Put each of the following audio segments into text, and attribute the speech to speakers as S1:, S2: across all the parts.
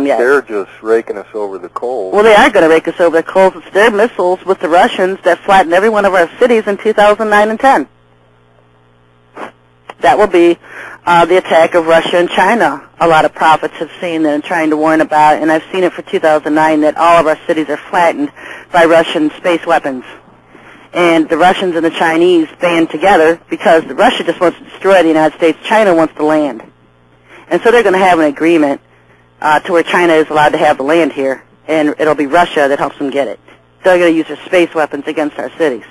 S1: yet.
S2: They're just raking us over the coals.
S1: Well, they are going to rake us over the coals. It's their missiles with the Russians that flattened every one of our cities in 2009 and 10. That will be the attack of Russia and China. A lot of prophets have seen that and trying to warn about, and I've seen it for 2009, that all of our cities are flattened by Russian space weapons. And the Russians and the Chinese band together because Russia just wants to destroy the United States. China wants the land. And so they're going to have an agreement to where China is allowed to have the land here, and it'll be Russia that helps them get it. They're going to use their space weapons against our cities.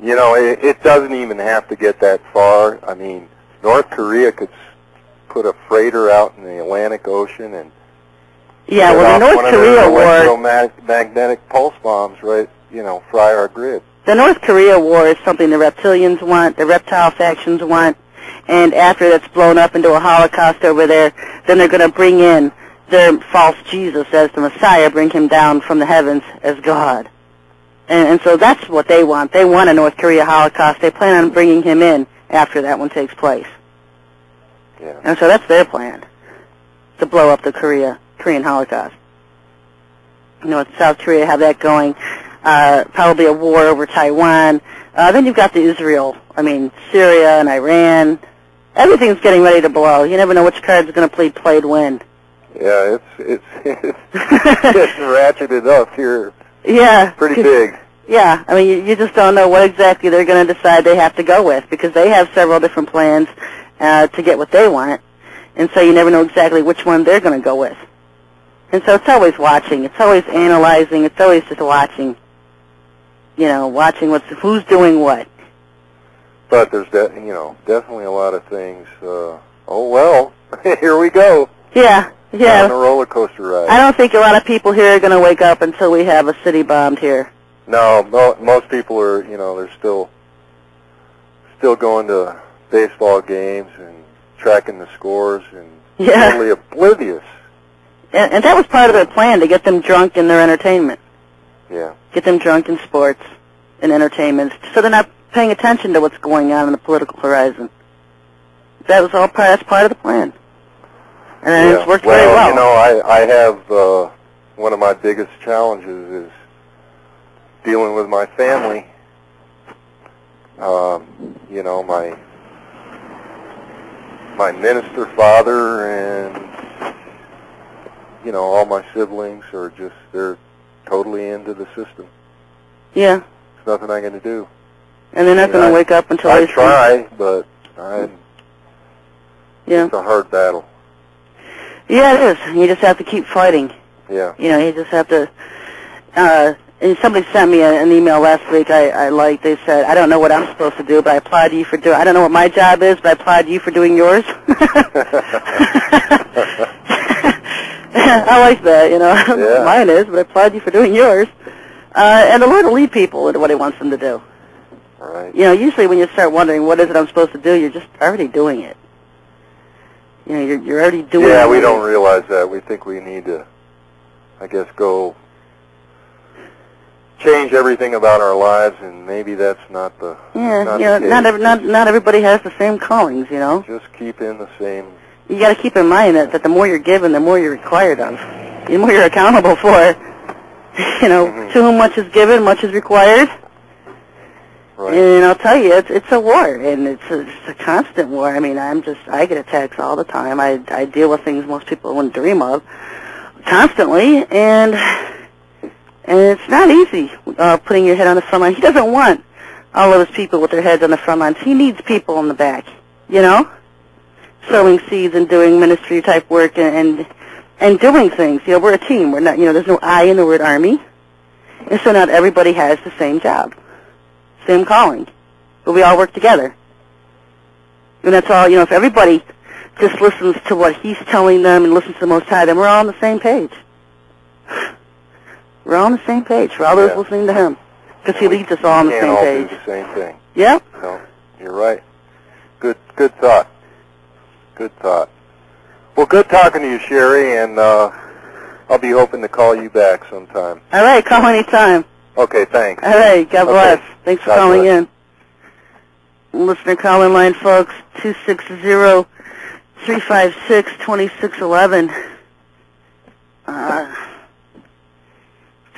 S2: You know, it doesn't even have to get that far. I mean, North Korea could put a freighter out in the Atlantic Ocean and
S1: yeah, well, the North Korea war,
S2: electromagnetic pulse bombs, right? You know, fry our grid.
S1: The North Korea war is something the reptilians want, the reptile factions want, and after that's blown up into a Holocaust over there, then they're going to bring in their false Jesus as the Messiah, bring him down from the heavens as God. And so that's what they want. They want a North Korea Holocaust. They plan on bringing him in after that one takes place.
S2: Yeah.
S1: And so that's their plan, to blow up the Korean Holocaust. You know, South Korea have that going. Probably a war over Taiwan. Then you've got the Israel, Syria and Iran. Everything's getting ready to blow. You never know which card's going to play played when.
S2: Yeah, it's ratcheted up here.
S1: Yeah.
S2: Pretty big.
S1: Yeah, you just don't know what exactly they're going to decide they have to go with, because they have several different plans to get what they want, and so you never know exactly which one they're going to go with. And so it's always watching, it's always analyzing, it's always just watching. You know, watching who's doing what.
S2: But there's definitely a lot of things. Oh well, here we go.
S1: Yeah.
S2: On a roller coaster ride.
S1: I don't think a lot of people here are going to wake up until we have a city bombed here.
S2: No, most people are, they're still going to baseball games and tracking the scores and totally oblivious.
S1: And that was part of their plan, to get them drunk in their entertainment.
S2: Yeah.
S1: Get them drunk in sports and entertainment, so they're not paying attention to what's going on the political horizon. That was all that's part of the plan. And it's worked very well.
S2: I have one of my biggest challenges is dealing with my family. My minister father and all my siblings are they're totally into the system.
S1: Yeah.
S2: There's nothing I'm going to do.
S1: And they're not going to wake up until
S2: I try, but it's a hard battle.
S1: Yeah, it is. You just have to keep fighting.
S2: Yeah.
S1: You just have to. And somebody sent me an email last week. I liked. They said, "I don't know what I'm supposed to do, but I applaud you for doing. I don't know what my job is, but I applaud you for doing yours." I like that.
S2: Yeah.
S1: Mine is, but I applaud you for doing yours. And the Lord will lead people into what He wants them to do.
S2: Right.
S1: Usually when you start wondering what is it I'm supposed to do, you're just already doing it. You're already doing it.
S2: Yeah, we don't realize that. We think we need to, go change everything about our lives, and maybe that's not the
S1: not everybody has the same callings,
S2: Just keep in the same.
S1: You got to keep in mind that the more you're given, the more you're required of, the more you're accountable for. To whom much is given, much is required.
S2: Right.
S1: And I'll tell you, it's a war, and it's a constant war. I get attacks all the time. I deal with things most people wouldn't dream of constantly, and it's not easy putting your head on the front line. He doesn't want all of his people with their heads on the front lines. He needs people in the back, sowing seeds and doing ministry type work and doing things. We're a team. We're not. There's no I in the word army, and so not everybody has the same job. Same calling, but we all work together. And that's all, if everybody just listens to what He's telling them and listens to the Most High, then we're all on the same page. We're all on the same page for all those listening to Him, because He leads us all on the same page.
S2: We can't all do the same thing.
S1: Yep.
S2: No, you're right. Good thought. Good thought. Well, good talking to you, Sherry, and I'll be hoping to call you back sometime.
S1: All right, call anytime.
S2: Okay, thanks.
S1: All right, God bless. Thanks for calling
S2: in.
S1: Listener call-in line, folks, 260-356-2611.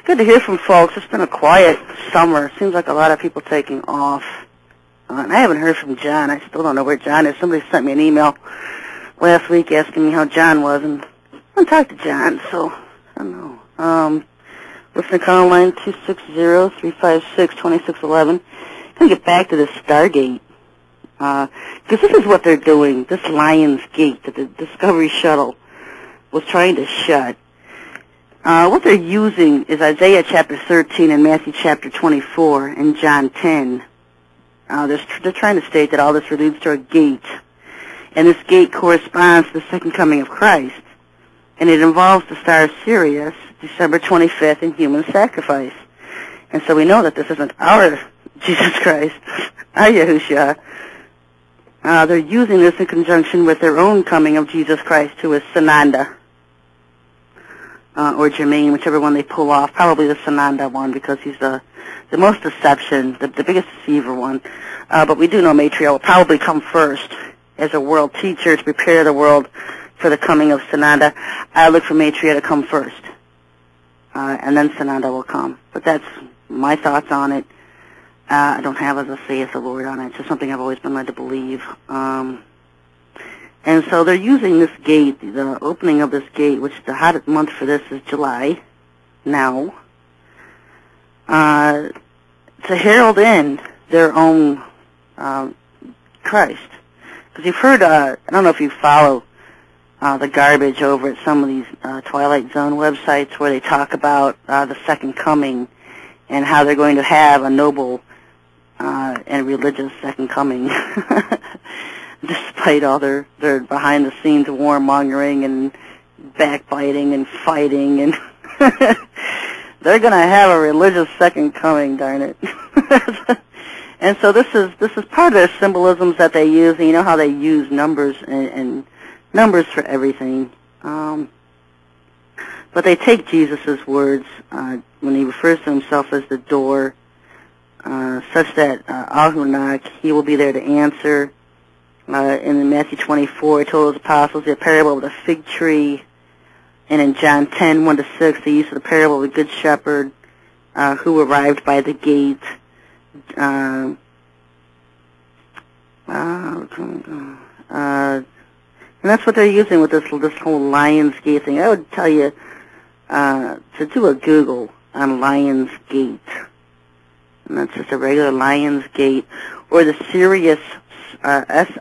S1: Good to hear from folks. It's been a quiet summer. Seems like a lot of people taking off. And I haven't heard from John. I still don't know where John is. Somebody sent me an email last week asking me how John was, and I haven't talked to John, so I don't know. Listener call line 260-356-2611. I'm going to get back to this Stargate, because this is what they're doing, this Lion's Gate that the Discovery Shuttle was trying to shut. What they're using is Isaiah chapter 13 and Matthew chapter 24 and John 10. They're trying to state that all this leads to a gate, and this gate corresponds to the second coming of Christ, and it involves the star of Sirius, December 25th, in human sacrifice. And so we know that this isn't our Jesus Christ, our Yahushua. They're using this in conjunction with their own coming of Jesus Christ, who is Sananda, or Jermaine, whichever one they pull off. Probably the Sananda one, because he's the most deception, the biggest deceiver one. But we do know Maitreya will probably come first as a world teacher to prepare the world for the coming of Sananda. I look for Maitreya to come first, and then Sananda will come. But that's my thoughts on it. I don't have as a saith the Lord on it. It's just something I've always been led to believe. And so they're using this gate, the opening of this gate, which the hottest month for this is July, now, to herald in their own Christ. Because you've heard, I don't know if you follow the garbage over at some of these Twilight Zone websites where they talk about the second coming and how they're going to have a noble and religious second coming, despite all their behind-the-scenes warmongering and backbiting and fighting, and they're going to have a religious second coming, darn it. And so this is part of their symbolisms that they use. And you know how they use numbers and numbers for everything. But they take Jesus' words when he refers to himself as the door, such that Ahunak, he will be there to answer. In Matthew 24, he told his apostles the parable of the fig tree. And in John 10, 1-6, the use of the parable of the good shepherd who arrived by the gate. And that's what they're using with this whole Lion's Gate thing. I would tell you to do a Google on Lion's Gate. And that's just a regular Lion's Gate, or the Sirius, S-I-R-I-U-S,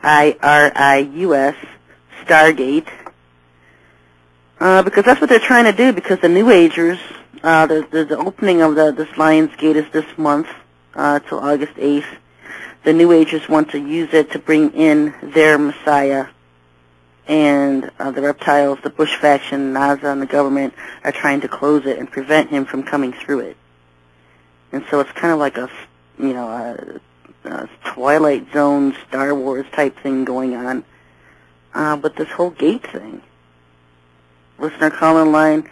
S1: Stargate. Because that's what they're trying to do, because the New Agers, the opening of this Lion's Gate is this month, till August 8th. The New Agers want to use it to bring in their Messiah, and the reptiles, the Bush faction, NASA, and the government are trying to close it and prevent him from coming through it. And so it's kind of like a Twilight Zone, Star Wars type thing going on, with this whole gate thing. Listener call-in line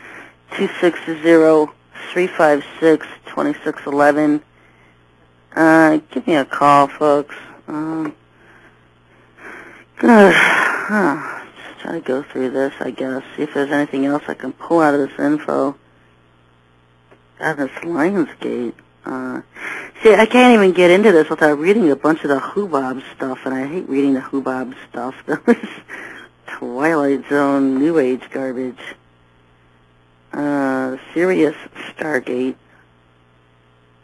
S1: 260-356-2611. Give me a call, folks. Just try to go through this, I guess. See if there's anything else I can pull out of this info. God, this Lionsgate. See, I can't even get into this without reading a bunch of the Hubob stuff, and I hate reading the Hubob stuff. This Twilight Zone, New Age garbage. Sirius Stargate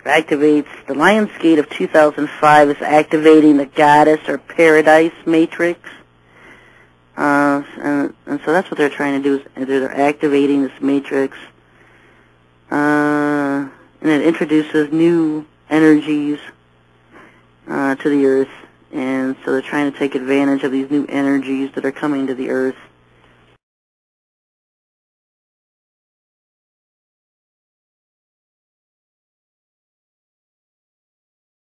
S1: activates the Lionsgate of 2005 is activating the Goddess or Paradise Matrix, and so that's what they're trying to do. Is they're activating this matrix, and it introduces new energies to the Earth, and so they're trying to take advantage of these new energies that are coming to the Earth.